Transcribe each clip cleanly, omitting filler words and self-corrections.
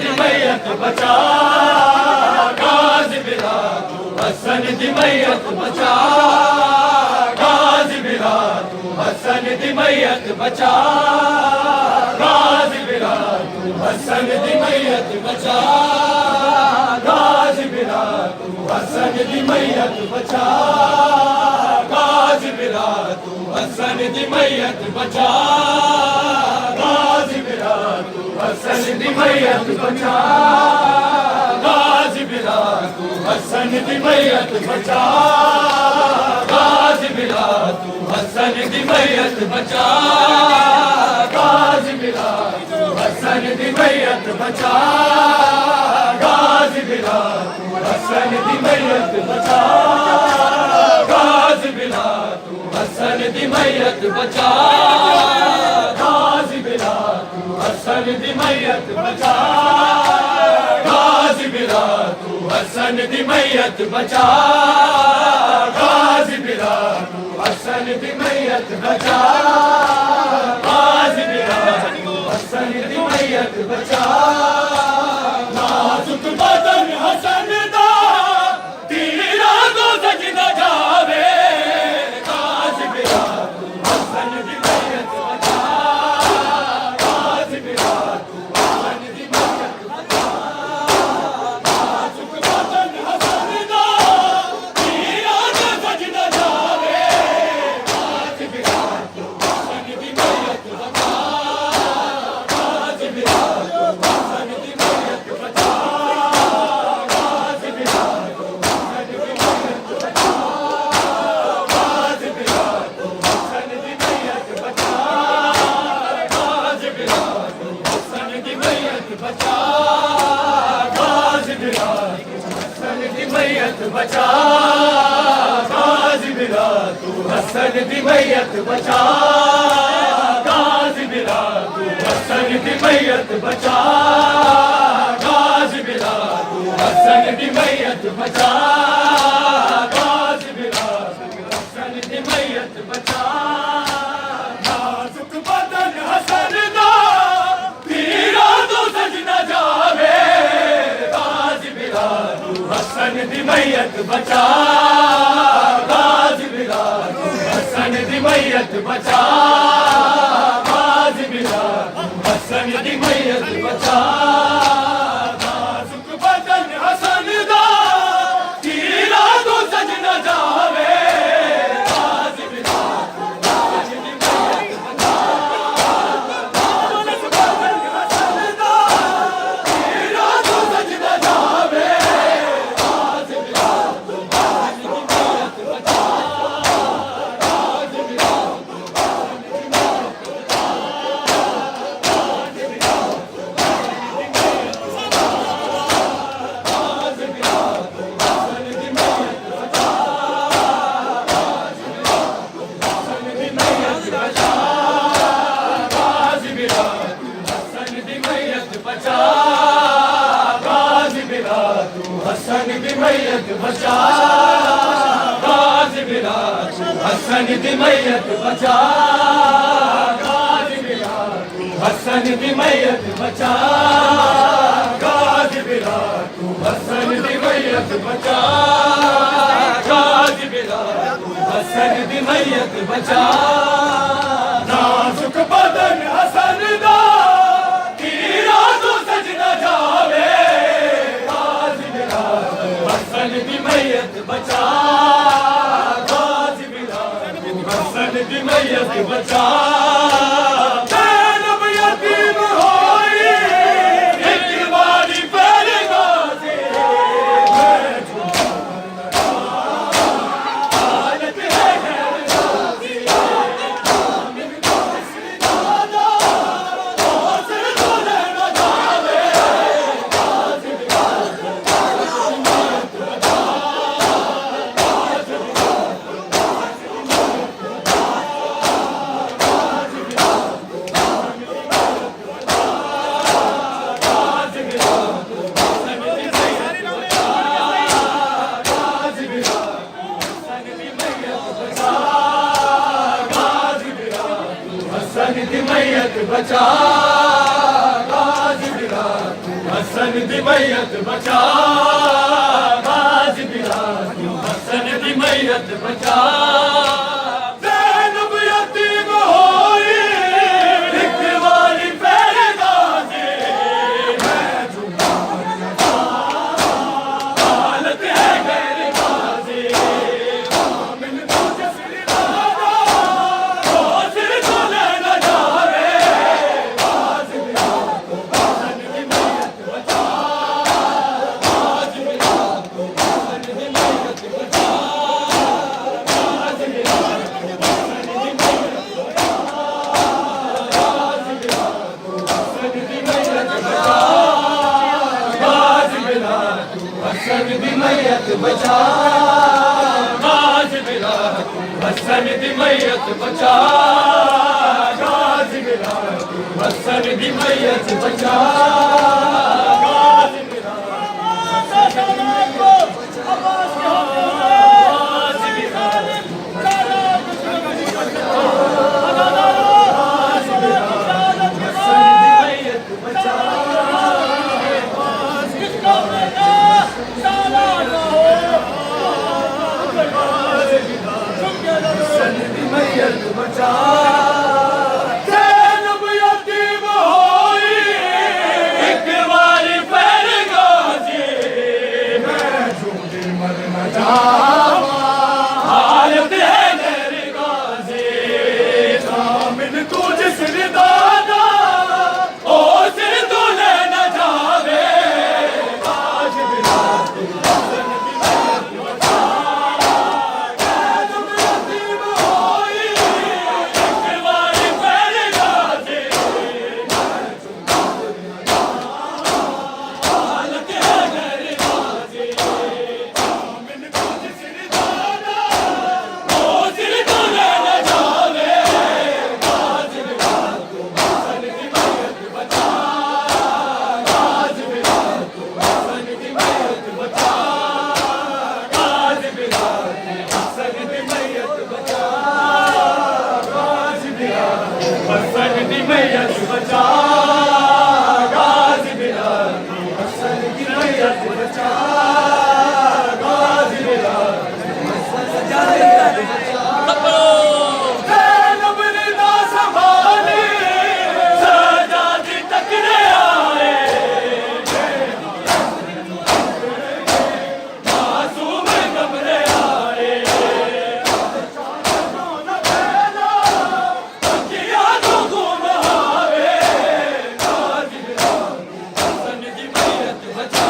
दी मैयत बचा, गाजी बिला तू हसन दी मैयत बचा, गाजी बिला तू हसन दी मैयत बचा, गाजी बिला तू हसन दी मैयत बचा, गाजी बिला तू हसन दी मैयत बचा, गाजी बिला तू हसन दी मैयत बचा, गाजी बिला तू हसन दी मैयत बचा, गाजी बिला तू हसन दी मैयत बचा, गाजी बिला तू हसन दी मैयत बचा, गाजी बिला तू हसन दी मैयत बचा, गाजी बिला तू हसन दी मैयत बचा, गाजी बिला तू हसन दी मैयत बचा, गाजी बिला तू हसन दी मैयत बचा, गाजी बिला तू हसन दी मैयत बचा, गाजी बिला तू हसन दी मैयत बचा, गाजी बिला तू हसन दी मैयत बचा, नाजुक बदन हसन दा तीरा तो सजदा जावे, गाजी बिला तू हसन दी मैयत बचा, गाजी बिला तू हसन दी मैयत बचा, नाजुक बदन हसन दा तीरा तो सजदा जावे, गाजी बिला तू हसन दी मैयत बचा, गाजी बिला तू हसन दी मैयत बचा, गाजी बिला तू हसन दी मैयत बचा, गाजी बिला तू हसन दी मैयत बचा, गाजी बिला तू हसन दी मैयत बचा, गाजी बिला तू हसन दी मैयत बचा, गाजी बिला तू हसन दी मैयत बचा, गाजी बिला तू हसन दी मैयत बचा, गाजी बिला तू हसन दी मैयत बचा, गाजी बिला तू हसन दी मैयत बचा, नाजुक बदन हसन दा तीरा तो सजना जावे, गाजी बिला तू हसन दी मैयत बचा, गाजी बिला तू हसन दी मैयत बचा, गाजी बिला तू हसन दी मैयत बचा, नाजुक बदन हसन दा तीरा तो सजना जावे, गाजी बिला तू हसन दी मैयत बचा, नाजुक बदन हसन दा तीरा तो सजना जावे, गाजी बिला तू हसन दी मैयत बचा, गाजी बिला तू हसन दी मैयत बचा, गाजी बिला तू हसन दी मैयत बचा, गाजी बिला तू हसन दी मैयत बचा, गाजी बिला तू हसन दी मैयत बचा, गाजी बिला तू हसन दी मैयत बचा, गाजी बिला तू हसन दी मैयत बचा, गाजी बिला तू हसन दी मैयत बचा, गाजी बिला तू हसन दी मैयत बचा, गाजी बिला तू हसन दी मैयत बचा, गाजी बिला तू हसन दी मैयत बचा, नाजुक बदन हसन दा तीरा तो सजना जावे, गाजी बिला तू हसन दी मैयत बचा, गाजी बिला तू हसन दी मैयत बचा, ज़ैनब यतीम होई एक बारी पैर गाज़ी, हालत है गैर गाज़ी, आमिर को इसने दादा हौसले तो रहना जावे, गाज़ी बिला तू हसन दी मैयत बचा, गाज़ी बिला तू हसन दी मैयत बचा, गाज़ी बिला तू हसन दी मैयत बचा, गाज़ी बिला तू हसन दी मैयत बचा, गाज़ी बिला तू हसन दी मैयत बचा, गाज़ी बिला तू हसन दी मैयत बचा, गाज़ी बिला तू हसन दी मैयत बचा गाजी बिलाल तू हसन दी मैयत बचा ज़ैनब यतीम होई एक वाली पैर गाजी मैं जुबान हालत है गैर गाजी आमिन तुझे सिर दादा ओ सिर तो लेना जावे गाजी बिलाल तू हसन दी मैयत बचा गाजी बिलाल तू हसन दी मैयत बचा गाजी बिलाल तू हसन दी मैयत बचा गाजी बिलाल तू हसन दी मैयत बचा गाजी बिलाल तू हसन दी मैयत बचा गाजी बिलाल तू बचा ज़ैनब यतीम होई एक वाली पैर गाजी मैं झूठी मर न जावा हालत है मेरी गाजी आमिन तुझे सिर दादा ओ सिर तो ले न जावे गाजी बिलाल तू हसन दी मैयत बचा ज़ैनब यतीम होई एक वाली पैर गाजी हालत है मेरी गाजी आमिन तुझे सिर दादा ओ सिर तो ले न जावे गाजी बिलाल तू हसन दी मैयत बचा गाजी बिलाल तू हसन दी मैयत बचा गाजी बिलाल तू हसन दी मैयत बचा गाजी बिलाल तू हसन दी मैयत बचा गाजी बिलाल तू हसन दी मैयत बचा गाजी बिलाल तू हसन दी मैयत बचा ज़ैनब रिदा संभाली सजादी तकरे आए मासूम घबरे आए किया तो गुम हावे गाजी बिलाल तू हसन दी मैयत बचा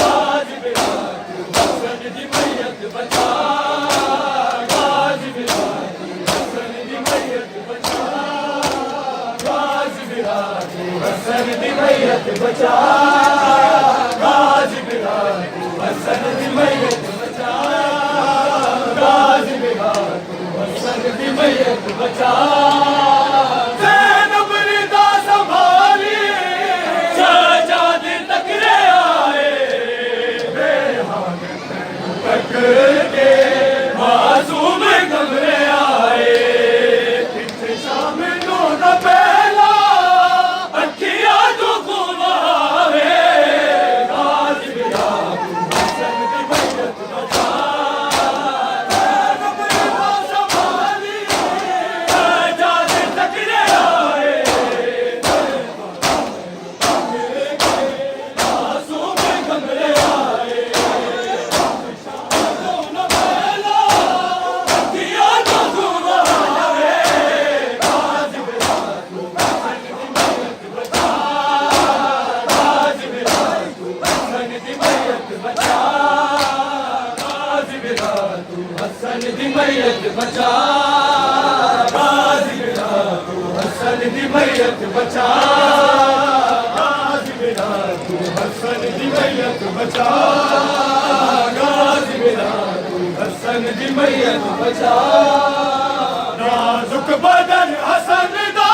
गाजी बिलाल तू हसन दी मैयत बचा गाजी बिलाल तू हसन दी मैयत बचा गाजी बिलाल तू हसन दी मैयत बचा गाजी बिलाल तू हसन दी मैयत बचा गाजी बिलाल तू हसन दी मैयत बचा ज़ैनब रिदा संभाली सजादी तकरे आए बेहाल पकड़ के मासूम घबरे आए किथे शाम नू न पहला अखियां तो घुमावे गाजी बिलाल तू हसन दी मैयत बचा ज़ैनब रिदा संभाली सजादी तकरे आए मासूम घबरे आए न पहला अखियां तो घुमावे गाजी बिलाल तू हसन दी मैयत बचा गाजी बिलाल तू हसन दी मैयत बचा गाजी बिलाल तू हसन दी मैयत बचा गाजी बिलाल तू हसन दी मैयत बचा गाजी बिलाल तू हसन दी मैयत बचा गाजी बिलाल तू हसन दी मैयत बचा नाजुक बदन हसन दा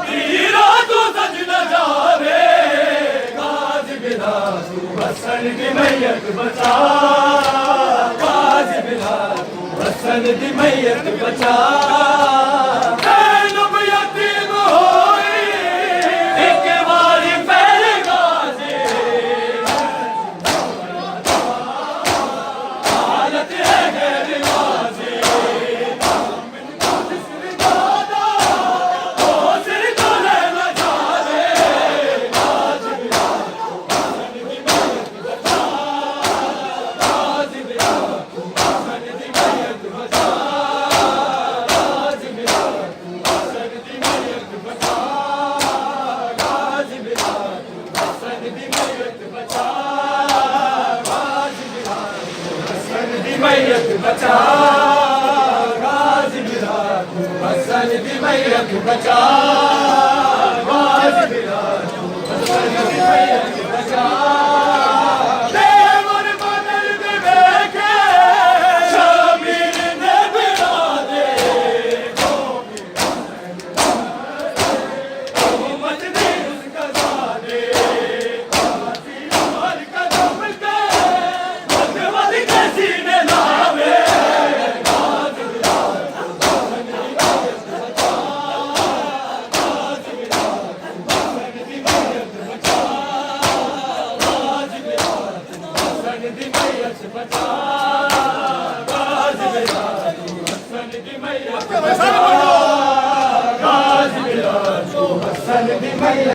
हीरा तू सज न जावे गाजी बिलाल तू हसन दी मैयत बचा गाजी बिलाल तू हसन दी मैयत बचा ज़ैनब यतीम होई एक वाली पैर मैयत बचा गाजी बिरा तू हसन की मैयत बचा गाजी बिरा तू हसन की मैयत बचा